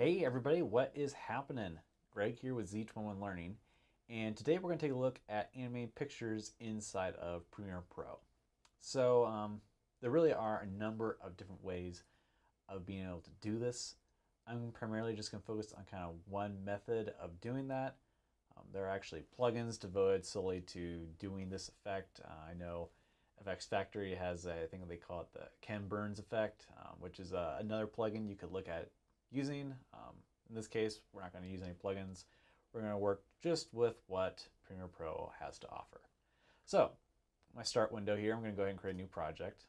Hey everybody, what is happening? Greg here with Z21 Learning, and today we're going to take a look at animating pictures inside of Premiere Pro. So there really are a number of different ways of being able to do this. I'm primarily just going to focus on kind of one method of doing that. There are actually plugins devoted solely to doing this effect. I know FX Factory has, I think they call it the Ken Burns effect, which is another plugin you could look at using. In this case, we're not going to use any plugins. We're going to work just with what Premiere Pro has to offer. So, my start window here, I'm going to go ahead and create a new project.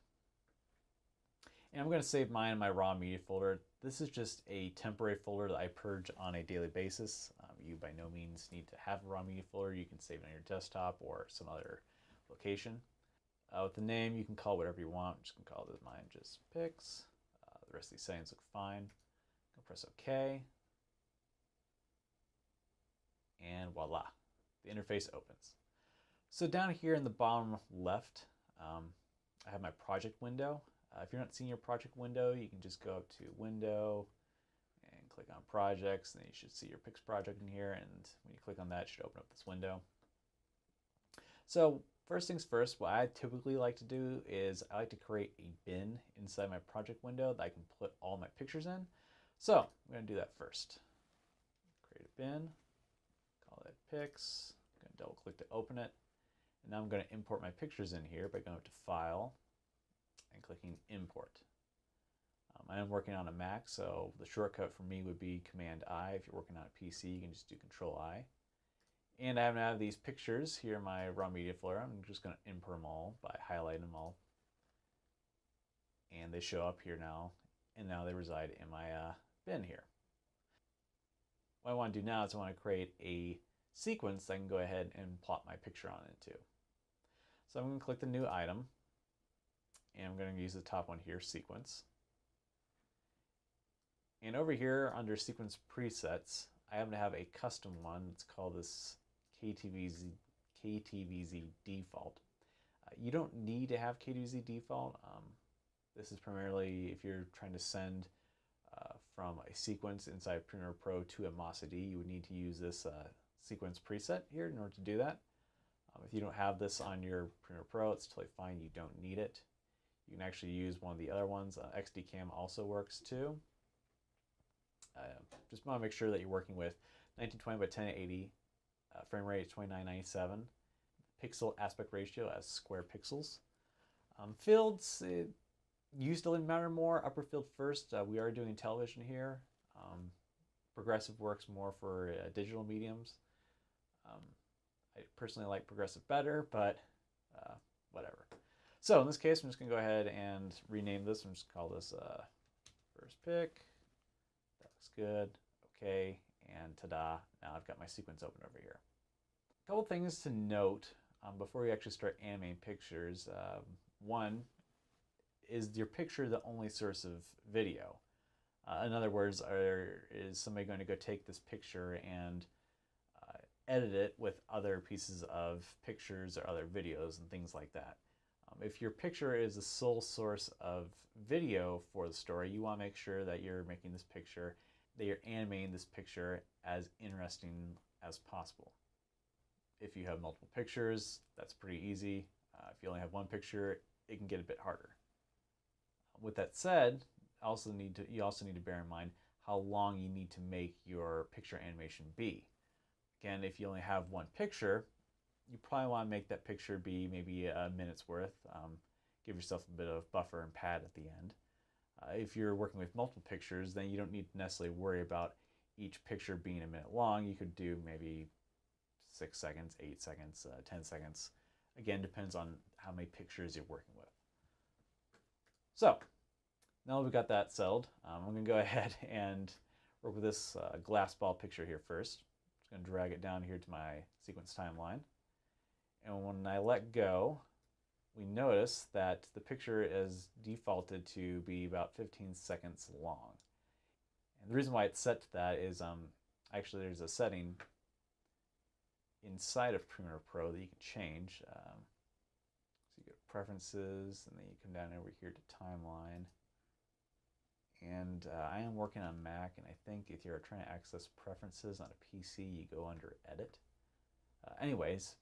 And I'm going to save mine in my raw media folder. This is just a temporary folder that I purge on a daily basis. You by no means need to have a raw media folder. You can save it on your desktop or some other location. With the name, you can call it whatever you want. I'm just going to call this mine just pics. The rest of these settings look fine. Go press OK. And voila, the interface opens. So down here in the bottom left, I have my project window. If you're not seeing your project window, you can just go up to Window and click on Projects, and then you should see your Pix project in here, and when you click on that, it should open up this window. So first things first, what I typically like to do is I like to create a bin inside my project window that I can put all my pictures in. So I'm going to do that first. Create a bin, call it Pix, I'm going to double click to open it, and now I'm going to import my pictures in here by going up to File and clicking Import. I am working on a Mac, so the shortcut for me would be Command I. If you're working on a PC, you can just do Control I. And I have these pictures here in my raw media folder. I'm just going to import them all by highlighting them all. And they show up here now, and now they reside in my bin here. What I want to do now is I want to create a sequence that I can go ahead and plot my picture on into. So I'm going to click the new item, and I'm going to use the top one here, sequence. And over here under sequence presets, I happen to have a custom one. It's called this KTVZ default. You don't need to have KTVZ default. This is primarily if you're trying to send from a sequence inside Premiere Pro to a MOSD, you would need to use this sequence preset here in order to do that. If you don't have this on your Premiere Pro, it's totally fine. You don't need it. You can actually use one of the other ones. XDCam also works too. Just want to make sure that you're working with 1920 by 1080. Frame rate is 2997. Pixel aspect ratio as square pixels. Fields used to matter more. Upper field first. We are doing television here. Progressive works more for digital mediums. I personally like progressive better, but whatever. So in this case, I'm just going to go ahead and rename this. I'm just going to call this first pick. That looks good. Okay, and ta-da, now I've got my sequence open over here. A couple things to note before you actually start animating pictures. One, is your picture the only source of video? In other words, is somebody going to go take this picture and edit it with other pieces of pictures or other videos and things like that? If your picture is the sole source of video for the story, you want to make sure that you're making this picture, that you're animating this picture as interesting as possible. If you have multiple pictures, that's pretty easy. If you only have one picture, it can get a bit harder. With that said, you also need to bear in mind how long you need to make your picture animation be. Again, if you only have one picture, you probably want to make that picture be maybe a minute's worth. Give yourself a bit of buffer and pad at the end. If you're working with multiple pictures, then you don't need to necessarily worry about each picture being a minute long. You could do maybe 6 seconds, 8 seconds, 10 seconds. Again, depends on how many pictures you're working with. So now that we've got that settled, I'm going to go ahead and work with this glass ball picture here first. I'm just going to drag it down here to my sequence timeline. And when I let go, we notice that the picture is defaulted to be about 15 seconds long. And the reason why it's set to that is actually there's a setting inside of Premiere Pro that you can change. So you go to Preferences, and then you come down over here to Timeline. and I am working on Mac, and I think if you're trying to access preferences on a PC, you go under Edit. Anyways,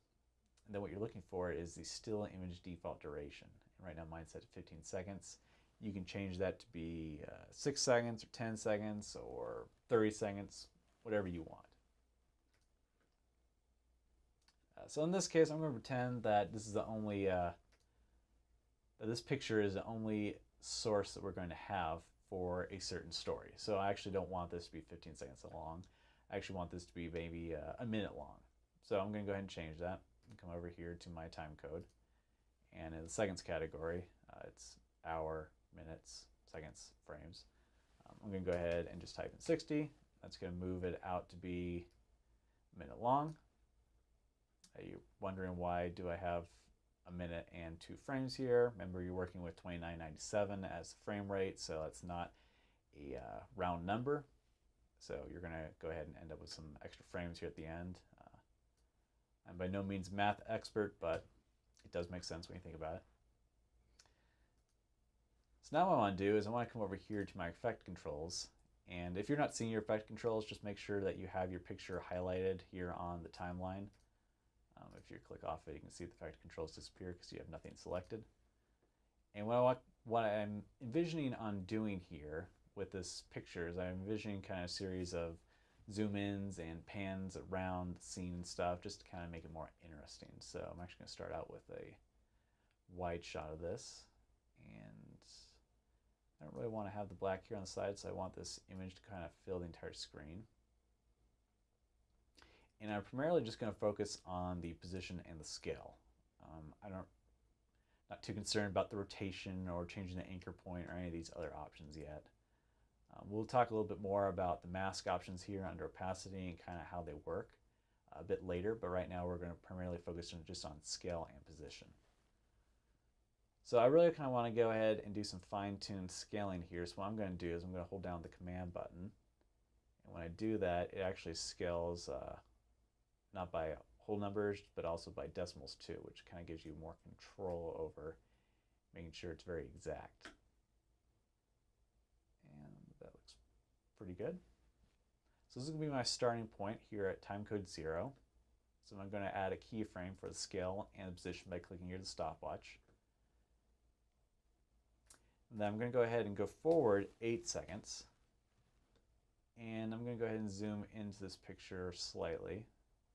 and then what you're looking for is the still image default duration. And right now mine's set to 15 seconds. You can change that to be 6 seconds or 10 seconds or 30 seconds, whatever you want. So in this case, I'm going to pretend that this is the only, that this picture is the only source that we're going to have for a certain story. So I actually don't want this to be 15 seconds long. I actually want this to be maybe a minute long. So I'm going to go ahead and change that and come over here to my time code. And in the seconds category, it's hour, minutes, seconds, frames. I'm going to go ahead and just type in 60. That's going to move it out to be a minute long. You're wondering why do I have a minute and 2 frames here? Remember, you're working with 2997 as the frame rate, so it's not a round number. So you're going to go ahead and end up with some extra frames here at the end. I'm by no means a math expert, but it does make sense when you think about it. So now what I want to do is I want to come over here to my effect controls. And if you're not seeing your effect controls, just make sure that you have your picture highlighted here on the timeline. If you click off it, you can see the effect controls disappear because you have nothing selected. And what I'm envisioning on doing here with this picture is I'm envisioning kind of a series of zoom ins and pans around the scene and stuff just to kind of make it more interesting. So I'm actually going to start out with a wide shot of this, and I don't really want to have the black here on the side, so I want this image to kind of fill the entire screen. And I'm primarily just going to focus on the position and the scale. Not too concerned about the rotation or changing the anchor point or any of these other options yet. We'll talk a little bit more about the mask options here under opacity and kind of how they work a bit later, but right now we're going to primarily focus just on scale and position. So I really kind of want to go ahead and do some fine-tuned scaling here. So what I'm going to do is I'm going to hold down the command button, and when I do that, it actually scales not by whole numbers, but also by decimals too, which kind of gives you more control over making sure it's very exact. And that looks pretty good. So this is going to be my starting point here at timecode 0. So I'm going to add a keyframe for the scale and the position by clicking here to the stopwatch. And then I'm going to go ahead and go forward 8 seconds. And I'm going to go ahead and zoom into this picture slightly.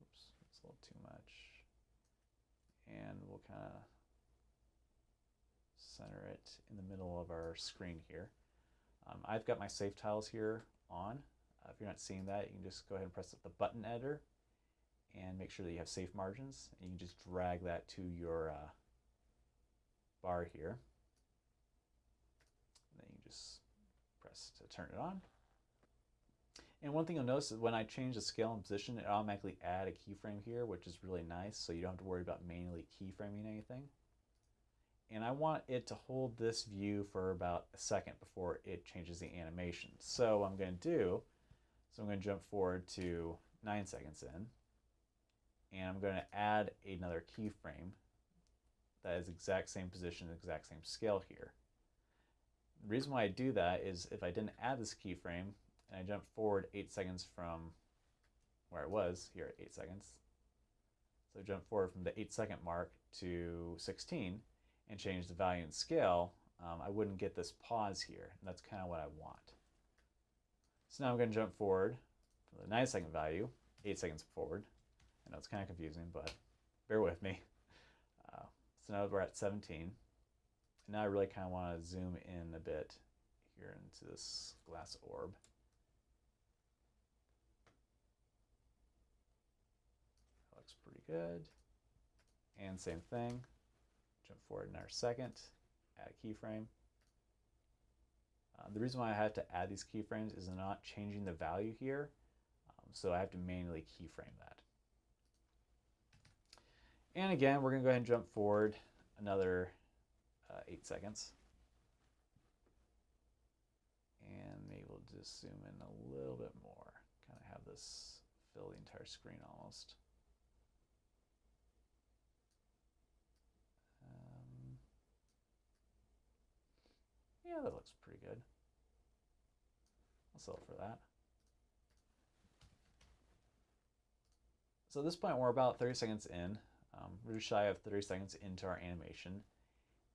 Oops, that's a little too much. And we'll kind of center it in the middle of our screen here. I've got my save tiles here on. If you're not seeing that, you can just go ahead and press the button editor and make sure that you have safe margins. And you can just drag that to your bar here. And then you can just press to turn it on. And one thing you'll notice is when I change the scale and position, it automatically add a keyframe here, which is really nice, so you don't have to worry about manually keyframing anything. And I want it to hold this view for about a second before it changes the animation. So what I'm going to do, so I'm going to jump forward to 9 seconds in, and I'm going to add another keyframe that is exact same position, exact same scale here. The reason why I do that is if I didn't add this keyframe, and I jump forward 8 seconds from where it was, here at 8 seconds. So I jump forward from the 8-second mark to 16 and change the value and scale, I wouldn't get this pause here, and that's kind of what I want. So now I'm going to jump forward from the 9-second value, 8 seconds forward. I know it's kind of confusing, but bear with me. So now we're at 17. And now I really kind of want to zoom in a bit here into this glass orb. That looks pretty good. And same thing. Jump forward another second, add a keyframe. The reason why I have to add these keyframes is I'm not changing the value here, so I have to manually keyframe that. And again, we're going to go ahead and jump forward another 8 seconds. And maybe we'll just zoom in a little bit more, kind of have this fill the entire screen almost. Yeah, that looks pretty good. I'll settle for that. So at this point, we're about 30 seconds in. We're just shy of 30 seconds into our animation.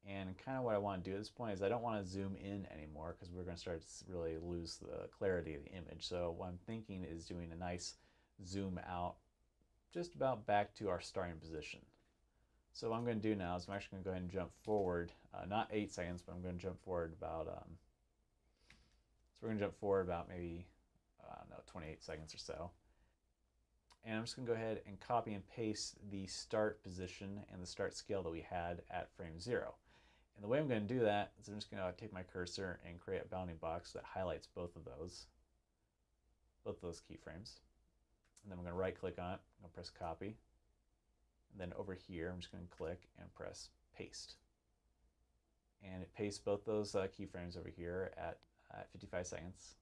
And kind of what I want to do at this point is I don't want to zoom in anymore because we're going to start to really lose the clarity of the image. So what I'm thinking is doing a nice zoom out just about back to our starting position. So what I'm going to do now is I'm actually going to go ahead and jump forward, not 8 seconds, but I'm going to jump forward about, so we're going to jump forward about maybe, I don't know, 28 seconds or so. And I'm just going to go ahead and copy and paste the start position and the start scale that we had at frame 0. And the way I'm going to do that is I'm just going to take my cursor and create a bounding box that highlights both of those keyframes. And then I'm going to right click on it, I'm going to press copy. And then over here, I'm just going to click and press paste. And it pastes both those keyframes over here at 55 seconds.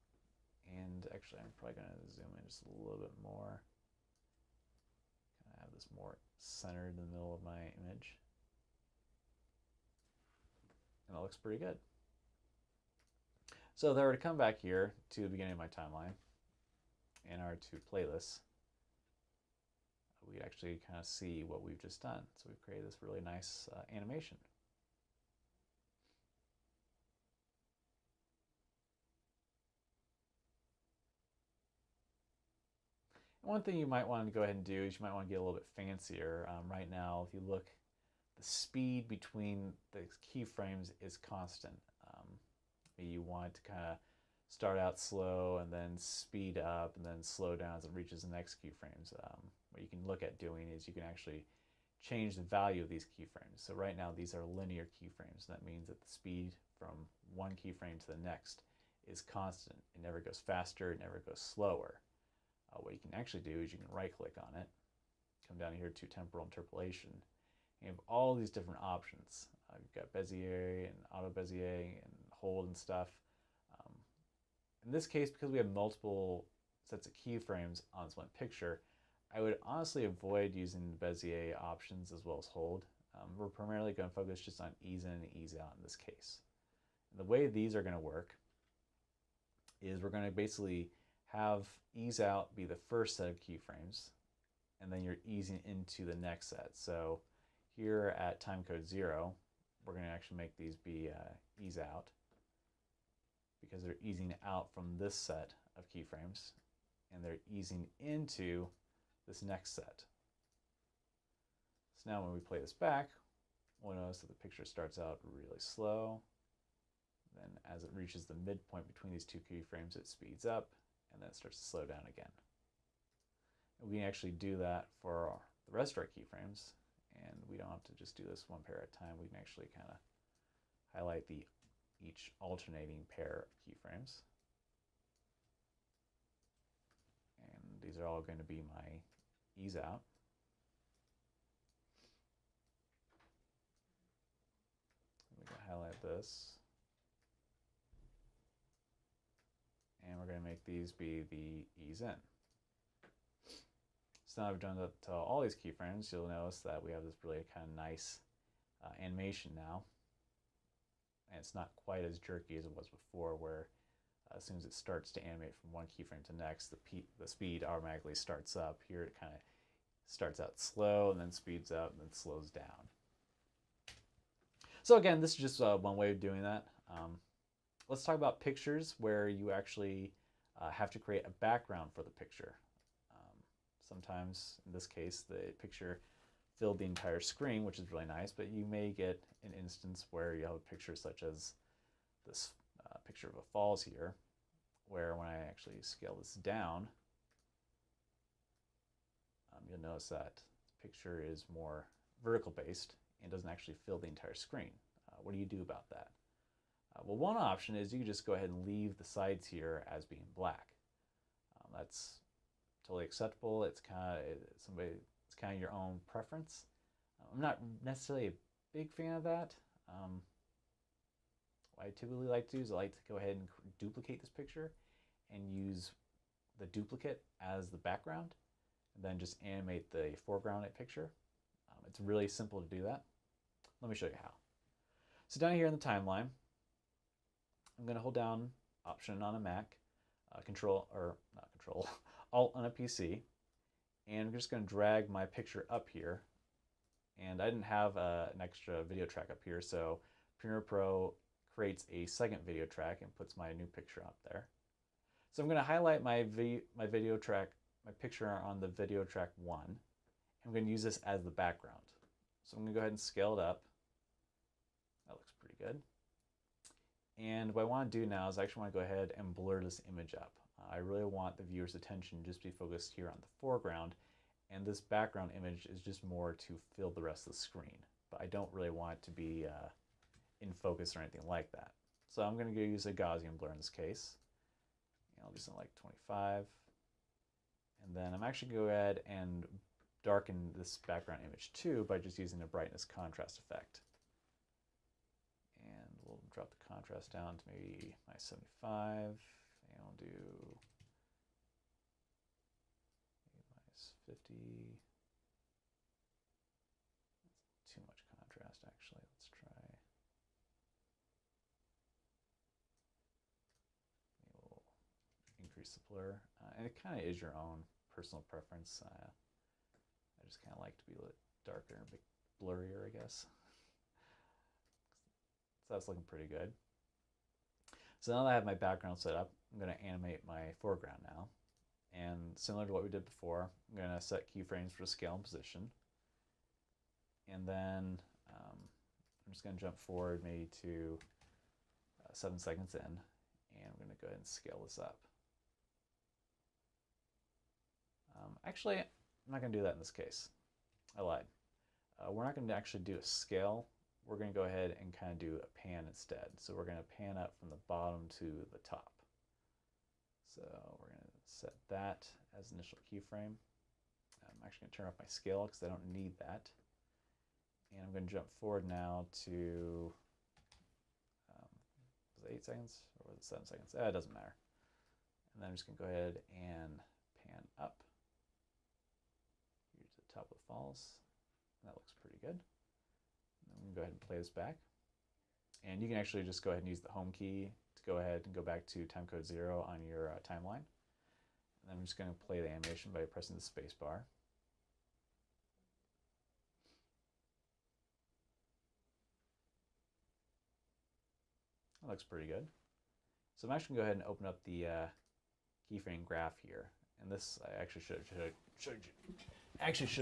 And actually, I'm probably going to zoom in just a little bit more. Kind of have this more centered in the middle of my image. And that looks pretty good. So if I were to come back here to the beginning of my timeline and our two playlists, we could actually kind of see what we've just done. So we've created this really nice animation. And one thing you might want to go ahead and do is you might want to get a little bit fancier. Right now, if you look, the speed between the keyframes is constant. Maybe you want to kind of start out slow and then speed up and then slow down as it reaches the next keyframes. What you can look at doing is you can actually change the value of these keyframes. So right now these are linear keyframes. That means that the speed from one keyframe to the next is constant. It never goes faster, it never goes slower. What you can actually do is you can right click on it, come down here to Temporal Interpolation, and you have all these different options. You've got Bezier and Auto Bezier and hold and stuff. In this case, because we have multiple sets of keyframes on this one picture, I would honestly avoid using the Bezier options as well as hold. We're primarily going to focus just on ease in and ease out in this case. And the way these are going to work is we're going to basically have ease out be the first set of keyframes, and then you're easing into the next set. So here at timecode 0, we're going to actually make these be ease out because they're easing out from this set of keyframes, and they're easing into this next set. So now when we play this back, we'll notice that the picture starts out really slow. Then as it reaches the midpoint between these two keyframes, it speeds up, and then it starts to slow down again. And we can actually do that for the rest of our keyframes, and we don't have to just do this one pair at a time. We can actually kind of highlight each alternating pair of keyframes. And these are all going to be my ease out. We can highlight this. And we're going to make these be the ease in. So now I've done that to all these keyframes. You'll notice that we have this really kind of nice animation now. And it's not quite as jerky as it was before, where as soon as it starts to animate from one keyframe to the next, the speed automatically starts up. Here it kind of starts out slow and then speeds up and then slows down. So again, this is just one way of doing that. Let's talk about pictures where you actually have to create a background for the picture. Sometimes, in this case, the picture filled the entire screen, which is really nice, but you may get an instance where you have a picture such as this picture of a falls here, where when I actually scale this down, you'll notice that the picture is more vertical based and doesn't actually fill the entire screen. What do you do about that? Well, one option is you can just go ahead and leave the sides here as being black. That's totally acceptable. It's kind of your own preference. I'm not necessarily a big fan of that. What I typically like to do is I like to go ahead and duplicate this picture and use the duplicate as the background, and then just animate the foreground picture. It's really simple to do that. Let me show you how. So down here in the timeline, I'm going to hold down Option on a Mac. Alt on a PC, and I'm just going to drag my picture up here. And I didn't have an extra video track up here, so Premiere Pro creates a second video track and puts my new picture up there. So I'm going to highlight my video track, my picture on the video track 1. I'm going to use this as the background. So I'm going to go ahead and scale it up. That looks pretty good. And what I want to do now is I actually want to go ahead and blur this image up. I really want the viewer's attention just to be focused here on the foreground, and this background image is just more to fill the rest of the screen. But I don't really want it to be in focus or anything like that. So I'm going to use a Gaussian blur in this case. And I'll do something like 25. And then I'm actually going to go ahead and darken this background image too by just using the brightness contrast effect. And we'll drop the contrast down to maybe my 75, and we'll do minus 50. That's too much contrast, actually. Let's try. Maybe we'll increase the blur, and it kind of is your own personal preference. I just kind of like to be a little darker and a bit blurrier, I guess. So that's looking pretty good. So now that I have my background set up, I'm going to animate my foreground now. And similar to what we did before, I'm going to set keyframes for scale and position. And then I'm just going to jump forward maybe to 7 seconds in, and I'm going to go ahead and scale this up. Actually, I'm not going to do that in this case. I lied. We're not going to actually do a scale. We're going to go ahead and kind of do a pan instead. So we're going to pan up from the bottom to the top. So we're going to set that as initial keyframe. I'm actually going to turn off my scale because I don't need that. And I'm going to jump forward now to, was it 8 seconds or was it 7 seconds? It doesn't matter. And then I'm just going to go ahead and pan up here to the top of the falls. That looks pretty good. I'm going to go ahead and play this back. And you can actually just go ahead and use the home key to go ahead and go back to timecode 0 on your timeline. And I'm just going to play the animation by pressing the space bar. That looks pretty good. So I'm actually going to go ahead and open up the Keyframe Graph here. And this, I actually should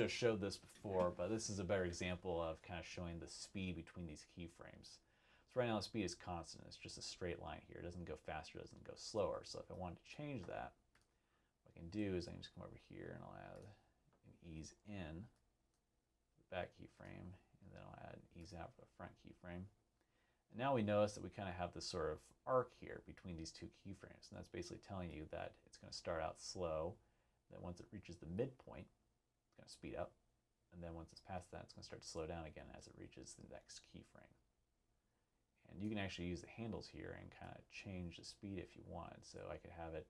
have showed this before, but this is a better example of kind of showing the speed between these keyframes. So right now the speed is constant. It's just a straight line here. It doesn't go faster, it doesn't go slower. So if I wanted to change that, what I can do is I can just come over here and I'll add an ease in for the back keyframe, and then I'll add an ease out for the front keyframe. And now we notice that we kind of have this sort of arc here between these two keyframes, and that's basically telling you that it's going to start out slow, then once it reaches the midpoint, it's going to speed up, and then once it's past that, it's going to start to slow down again as it reaches the next keyframe. And you can actually use the handles here and kind of change the speed if you want. So I could have it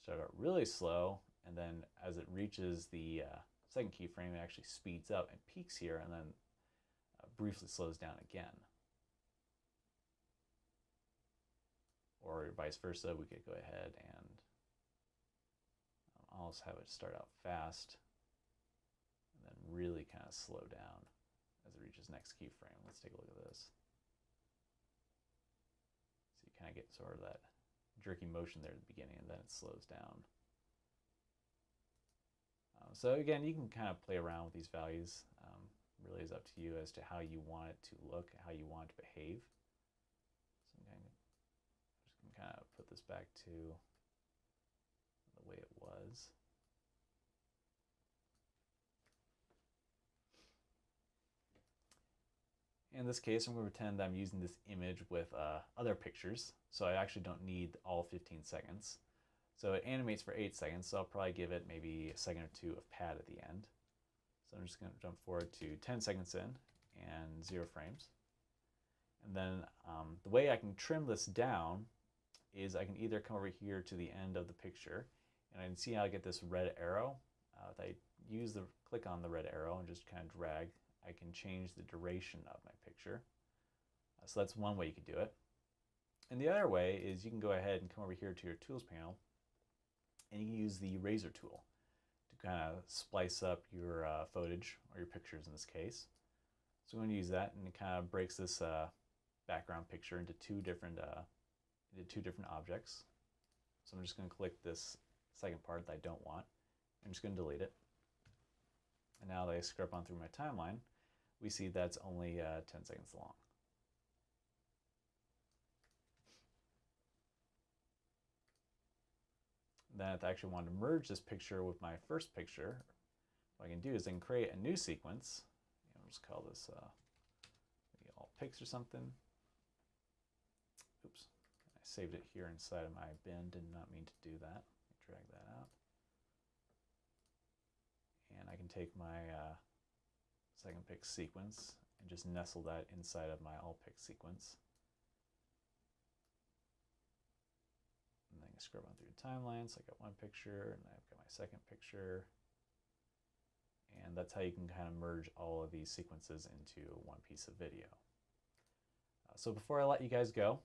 start out really slow, and then as it reaches the second keyframe, it actually speeds up and peaks here, and then briefly slows down again. Or vice versa, we could go ahead and almost have it start out fast and then really kind of slow down as it reaches next keyframe. Let's take a look at this. So you kind of get sort of that jerky motion there at the beginning, and then it slows down. So again, you can kind of play around with these values. Really is up to you as to how you want it to look, how you want it to behave. Kind of put this back to the way it was. In this case, I'm going to pretend I'm using this image with other pictures, so I actually don't need all 15 seconds. So it animates for 8 seconds, so I'll probably give it maybe a second or two of pad at the end. So I'm just going to jump forward to 10 seconds in and 0 frames. And then the way I can trim this down is I can either come over here to the end of the picture, and I can see how I get this red arrow. If I click on the red arrow and just kind of drag, I can change the duration of my picture. So that's one way you could do it. And the other way is you can go ahead and come over here to your tools panel and you can use the razor tool to kind of splice up your footage, or your pictures in this case. So I'm going to use that, and it kind of breaks this background picture into two different objects. So I'm just going to click this second part that I don't want. I'm just going to delete it. And now that I scrub on through my timeline, we see that's only 10 seconds long. Then if I actually want to merge this picture with my first picture, what I can do is then create a new sequence. I'll just call this maybe all pics or something. Oops, I saved it here inside of my bin, did not mean to do that. Drag that out. And I can take my second pic sequence and just nestle that inside of my all pic sequence. And then I scrub on through the timeline, so I got one picture, and I've got my second picture. And that's how you can kind of merge all of these sequences into one piece of video. So before I let you guys go,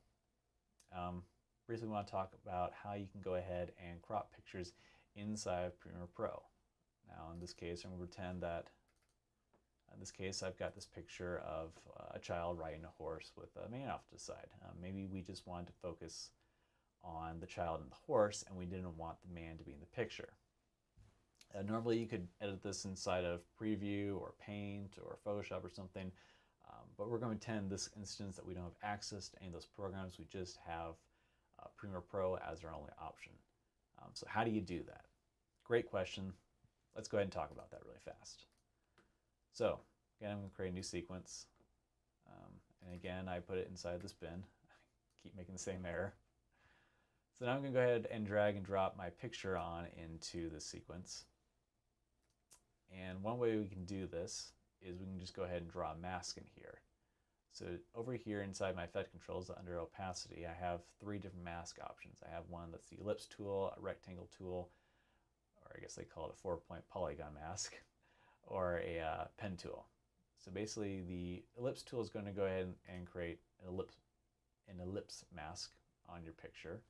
briefly want to talk about how you can go ahead and crop pictures inside of Premiere Pro. Now in this case, I'm going to pretend that in this case I've got this picture of a child riding a horse with a man off to the side. Maybe we just wanted to focus on the child and the horse, and we didn't want the man to be in the picture. Normally you could edit this inside of Preview or Paint or Photoshop or something, but we're going to pretend in this instance that we don't have access to any of those programs. We just have Premiere Pro as our only option. So how do you do that? Great question. Let's go ahead and talk about that really fast. So again, I'm going to create a new sequence. And again, I put it inside this bin. I keep making the same error. So now I'm going to go ahead and drag and drop my picture on into the sequence. And one way we can do this is we can just go ahead and draw a mask in here. So over here inside my effect controls under opacity, I have three different mask options. I have one that's the ellipse tool, a rectangle tool, or I guess they call it a 4-point polygon mask, or a pen tool. So basically the ellipse tool is going to go ahead and create an ellipse mask on your picture.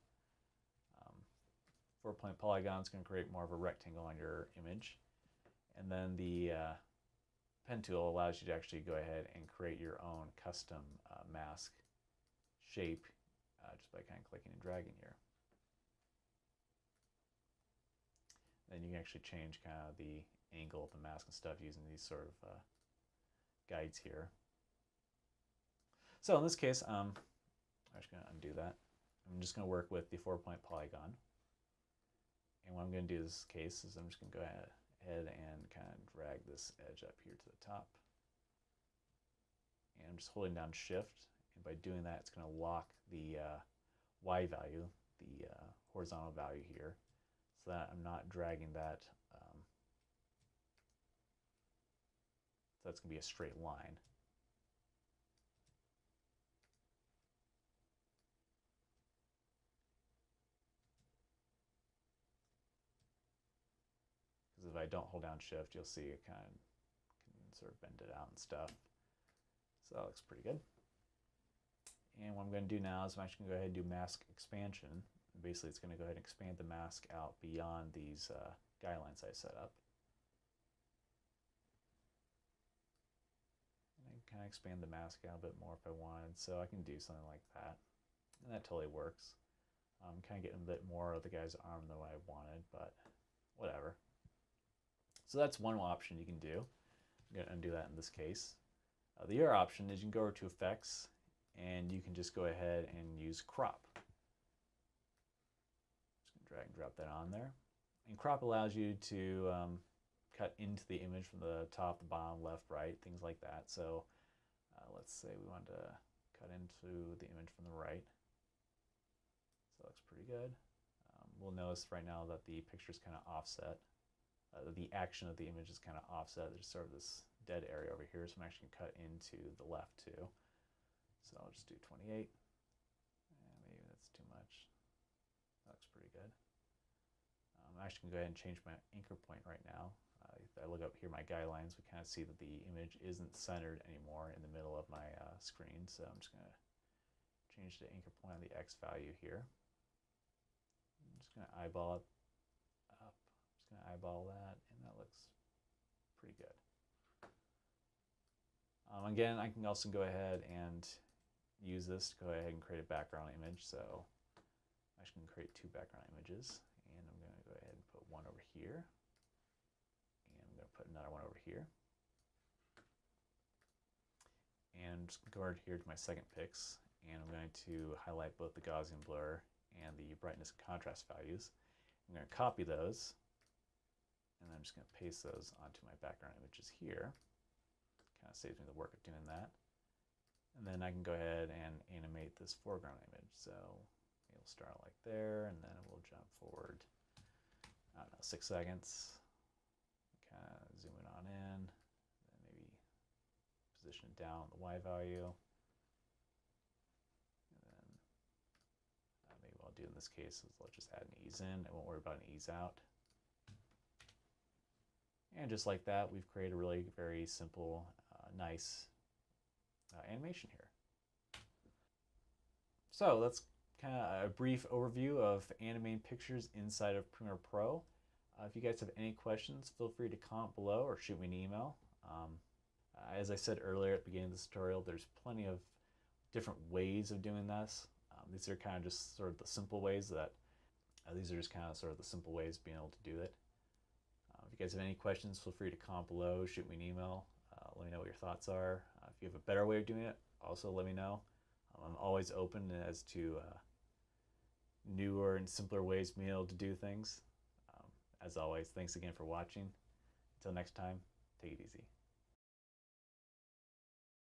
4-point polygon is going to create more of a rectangle on your image. And then the pen tool allows you to actually go ahead and create your own custom mask shape just by kind of clicking and dragging here. Then you can actually change kind of the angle of the mask and stuff using these sort of guides here. So in this case, I'm just going to undo that. I'm just going to work with the 4-point polygon. And what I'm going to do in this case is I'm just going to go ahead and kind of drag this edge up here to the top. And I'm just holding down Shift, and by doing that, it's going to lock the Y value, the horizontal value here, so that I'm not dragging that. So that's going to be a straight line. If I don't hold down Shift, you'll see it kind of can sort of bend it out and stuff. So that looks pretty good. And what I'm going to do now is I'm actually going to go ahead and do mask expansion. Basically, it's going to go ahead and expand the mask out beyond these guidelines I set up. And I can kind of expand the mask out a bit more if I wanted, so I can do something like that. And that totally works. I'm kind of getting a bit more of the guy's arm than what I wanted, but whatever. So that's one option you can do. I'm going to undo that in this case. The other option is you can go over to Effects, and you can just go ahead and use Crop. Just going to drag and drop that on there. And Crop allows you to cut into the image from the top, the bottom, left, right, things like that. So let's say we want to cut into the image from the right. So that looks pretty good. We'll notice right now that the picture is kind of offset. The action of the image is kind of offset. There's sort of this dead area over here, so I'm actually going to cut into the left too. So I'll just do 28. Maybe that's too much. That looks pretty good. I'm actually going to go ahead and change my anchor point right now. If I look up here, my guidelines, we kind of see that the image isn't centered anymore in the middle of my screen. So I'm just going to change the anchor point on the X value here. I'm just going to eyeball it going to eyeball that, and that looks pretty good. Again, I can also go ahead and use this to go ahead and create a background image. So I can create two background images, and I'm going to go ahead and put one over here, and I'm going to put another one over here. And just go over here to my second pix, and I'm going to highlight both the Gaussian blur and the brightness and contrast values. I'm going to copy those, and I'm just going to paste those onto my background images here. Kind of saves me the work of doing that. And then I can go ahead and animate this foreground image. So it'll start like there, and then it will jump forward, I don't know, 6 seconds. Kind of zoom it on in, then maybe position it down the Y value. And then maybe what I'll do in this case is let's just add an ease in. I won't worry about an ease out. And just like that, we've created a really very simple, nice animation here. So that's kind of a brief overview of animating pictures inside of Premiere Pro. If you guys have any questions, feel free to comment below or shoot me an email. As I said earlier at the beginning of this tutorial, there's plenty of different ways of doing this. These are kind of just sort of the simple ways that, these are just kind of sort of the simple ways of being able to do it. If you guys have any questions, feel free to comment below, shoot me an email, let me know what your thoughts are. If you have a better way of doing it, also let me know. I'm always open as to newer and simpler ways of being able to do things. As always, thanks again for watching. Until next time, take it easy.